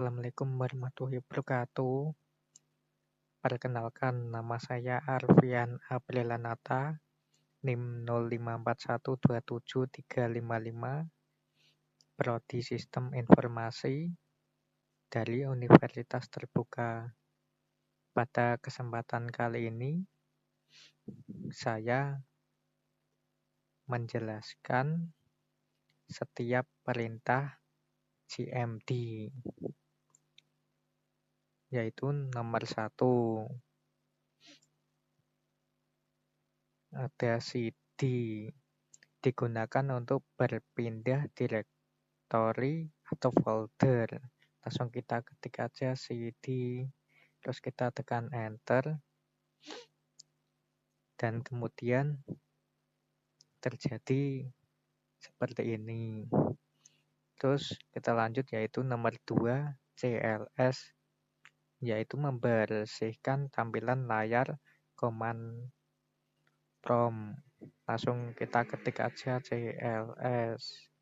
Assalamualaikum warahmatullahi wabarakatuh. Perkenalkan, nama saya Arfian Aprilanata, NIM 054127355, Prodi Sistem Informasi dari Universitas Terbuka. Pada kesempatan kali ini, saya menjelaskan setiap perintah GMD, yaitu nomor 1. Ada CD, digunakan untuk berpindah direktori atau folder. Langsung kita ketik aja CD, terus kita tekan enter, dan kemudian terjadi seperti ini. Terus kita lanjut, yaitu nomor 2, CLS, yaitu membersihkan tampilan layar command prompt. Langsung kita ketik aja CLS,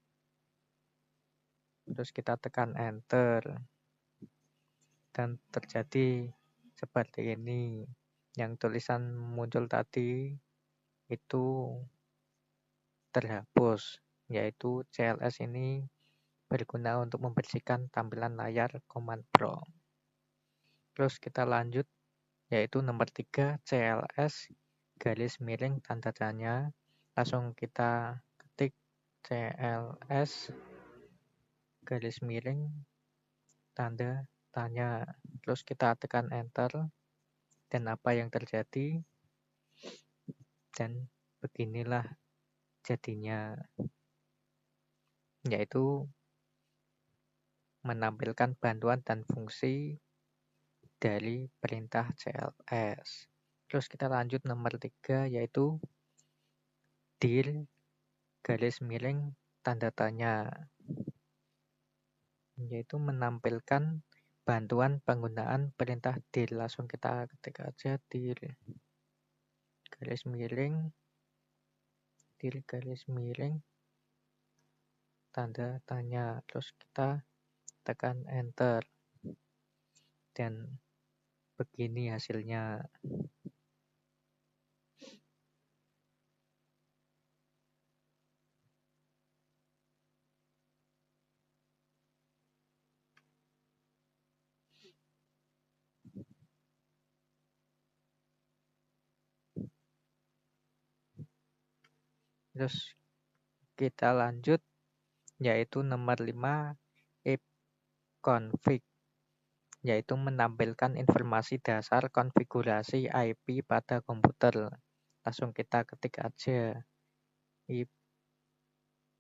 terus kita tekan enter, dan terjadi seperti ini. Yang tulisan muncul tadi itu terhapus, yaitu CLS ini berguna untuk membersihkan tampilan layar command prompt. Terus kita lanjut, yaitu nomor 3, CLS garis miring tanda tanya. Langsung kita ketik CLS garis miring tanda tanya, terus kita tekan enter, dan apa yang terjadi, dan beginilah jadinya, yaitu menampilkan bantuan dan fungsi dari perintah CLS. Terus kita lanjut nomor 3, yaitu dir garis miring tanda tanya, yaitu menampilkan bantuan penggunaan perintah dir. Langsung kita ketik aja dir garis miring tanda tanya, terus kita tekan enter, dan begini hasilnya. Terus kita lanjut, yaitu nomor 5, if config, yaitu menampilkan informasi dasar konfigurasi IP pada komputer. Langsung kita ketik aja if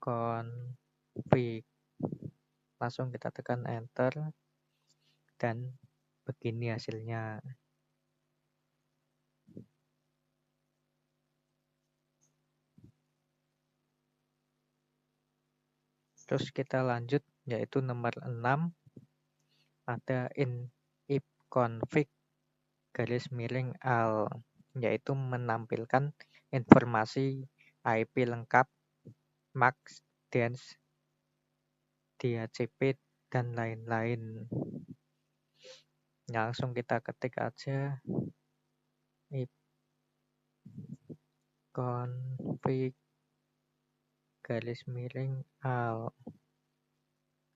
config, langsung kita tekan enter, dan begini hasilnya. Terus kita lanjut, yaitu nomor 6, ada if config garis miring al, yaitu menampilkan informasi IP lengkap, MAC, DENS, DHCP, dan lain-lain. Langsung kita ketik aja if config garis miring al,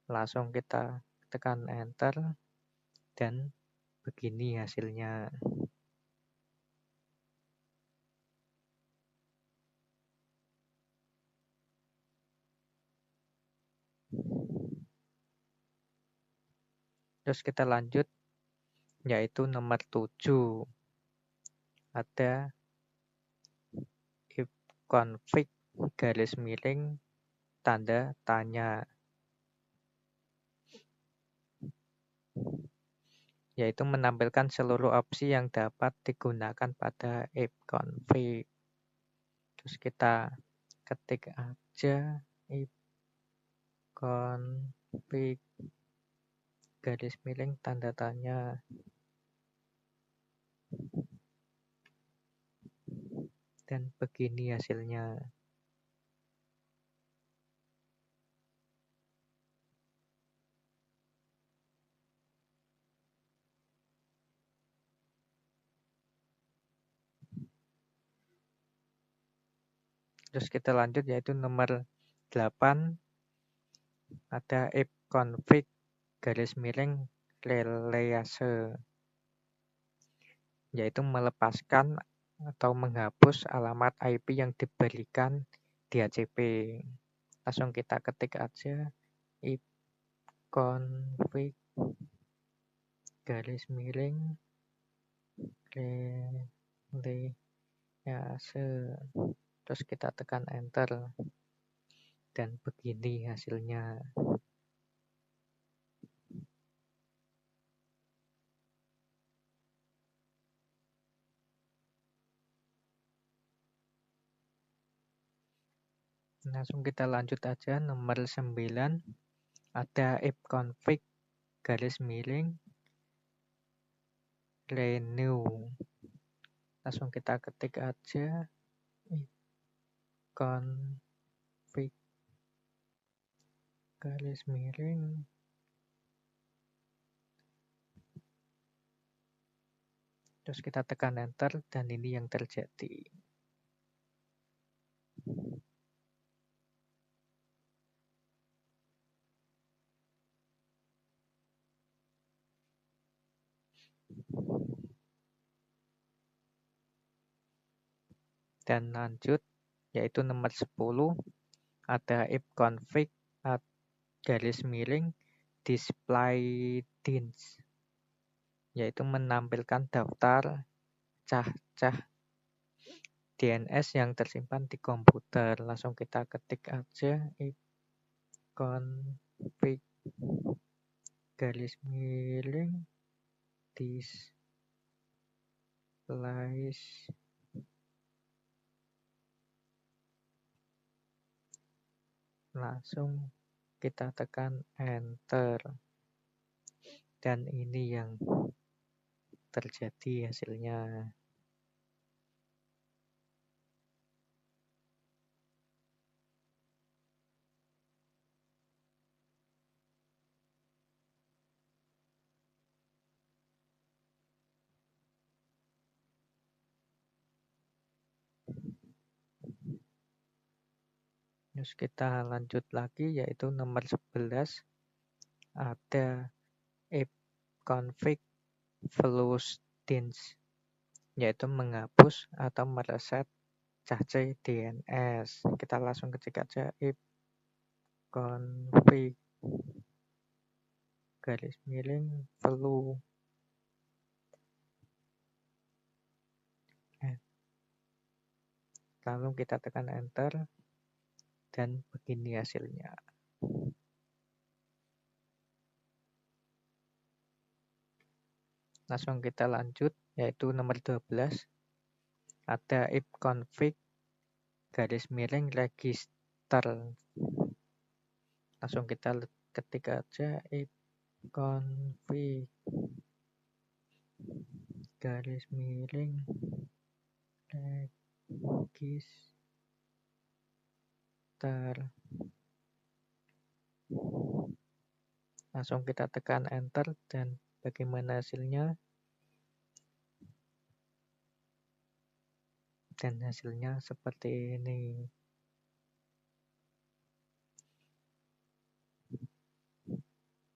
langsung kita tekan enter, dan begini hasilnya. Terus kita lanjut, yaitu nomor 7, ada if config garis miring tanda tanya, yaitu menampilkan seluruh opsi yang dapat digunakan pada if config. Terus kita ketik aja if config garis miring tanda tanya, dan begini hasilnya. Terus kita lanjut yaitu nomor 8, ada ipconfig garis miring release, yaitu melepaskan atau menghapus alamat IP yang diberikan di HCP. Langsung kita ketik aja ipconfig garis miring release. Terus kita tekan enter. Dan begini hasilnya. Langsung kita lanjut aja nomor 9. Ada ipconfig garis miring renew. Langsung kita ketik aja ipconfig garis miring terus kita tekan enter dan ini yang terjadi. Dan lanjut yaitu nomor 10, ada ipconfig garis miring display DINS, yaitu menampilkan daftar cah-cah DNS yang tersimpan di komputer. Langsung kita ketik aja ipconfig garis miring display. Langsung kita tekan enter. Dan ini yang terjadi hasilnya. Terus kita lanjut lagi yaitu nomor 11, ada ipconfig flush DINS, yaitu menghapus atau mereset cah-cah DNS. Kita langsung ketik aja ipconfig garis miring flush. Lalu kita tekan enter dan begini hasilnya. Langsung kita lanjut yaitu nomor 12, ada ipconfig garis miring register. Langsung kita ketik aja ipconfig garis miring register. Langsung kita tekan enter dan bagaimana hasilnya. Dan hasilnya seperti ini.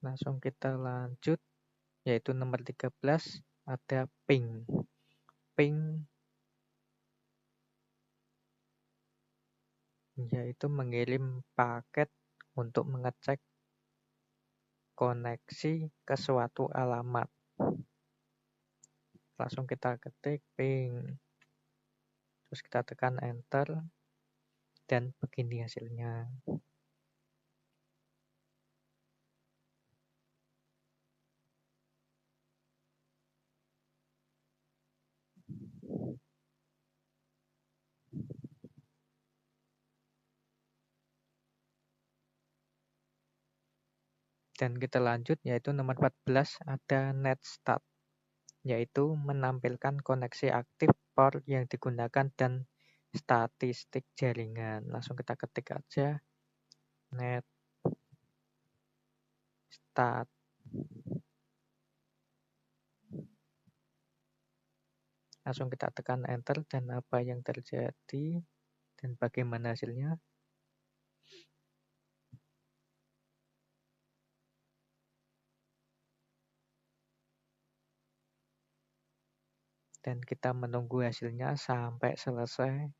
Langsung kita lanjut yaitu nomor 13, ada ping. Ping yaitu mengirim paket untuk mengecek koneksi ke suatu alamat. Langsung kita ketik ping. Terus kita tekan enter dan begini hasilnya. Dan kita lanjut yaitu nomor 14, ada netstat, yaitu menampilkan koneksi aktif port yang digunakan dan statistik jaringan. Langsung kita ketik aja netstat. Langsung kita tekan enter dan apa yang terjadi. Dan bagaimana hasilnya? Dan kita menunggu hasilnya sampai selesai.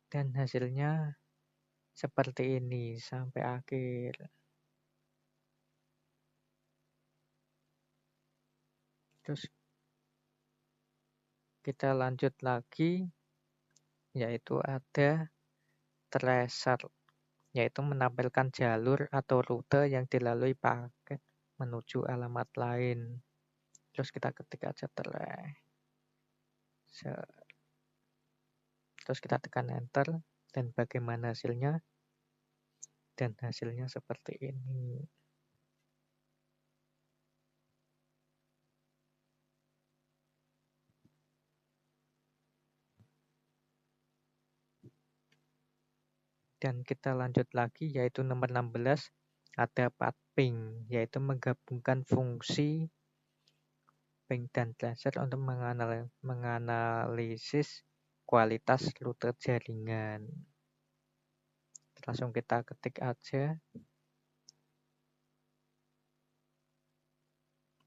Dan hasilnya seperti ini sampai akhir. Terus kita lanjut lagi, yaitu ada tracer, yaitu menampilkan jalur atau rute yang dilalui paket menuju alamat lain. Terus kita ketik aja terus kita tekan enter, dan bagaimana hasilnya? Dan hasilnya seperti ini. Dan kita lanjut lagi, yaitu nomor 16, ada path ping, yaitu menggabungkan fungsi ping dan tracer untuk menganalisis kualitas rute jaringan. Langsung kita ketik aja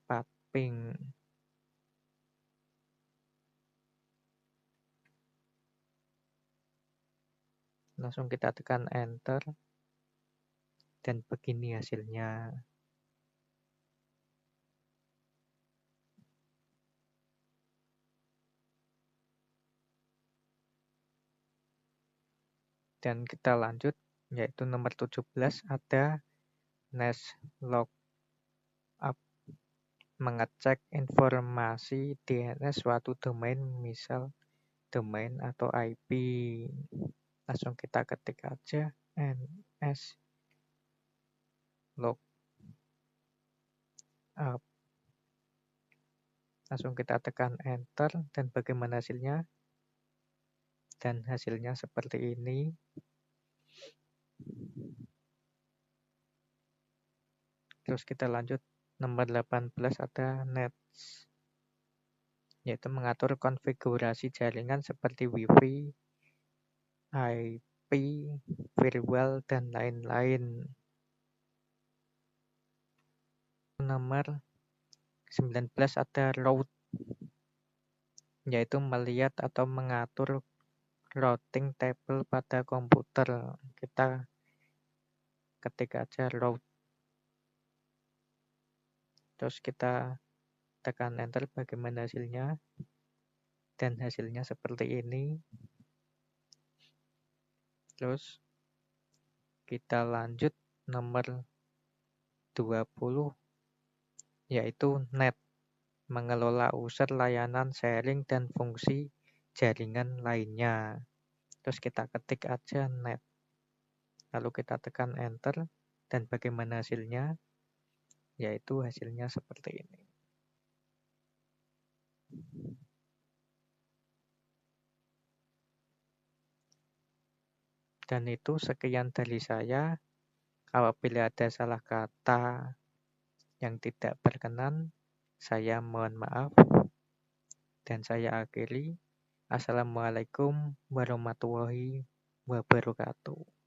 path ping. Langsung kita tekan enter, dan begini hasilnya. Dan kita lanjut, yaitu nomor 17, ada NAS lookup, mengecek informasi DNS suatu domain, misal domain atau IP. Langsung kita ketik aja NS lookup. Langsung kita tekan enter, dan bagaimana hasilnya? Dan hasilnya seperti ini. Terus kita lanjut, nomor 18 ada nets, yaitu mengatur konfigurasi jaringan seperti WiFi, IP, firewall, dan lain-lain. Nomor 19 ada route, yaitu melihat atau mengatur routing table pada komputer. Kita ketik aja route. Terus kita tekan enter, bagaimana hasilnya? Dan hasilnya seperti ini. Terus kita lanjut nomor 20, yaitu net, mengelola user layanan sharing dan fungsi jaringan lainnya. Terus kita ketik aja net. Lalu kita tekan enter, dan bagaimana hasilnya? Yaitu hasilnya seperti ini. Dan itu sekian dari saya. Apabila ada salah kata yang tidak berkenan, saya mohon maaf. Dan saya akhiri. Assalamualaikum warahmatullahi wabarakatuh.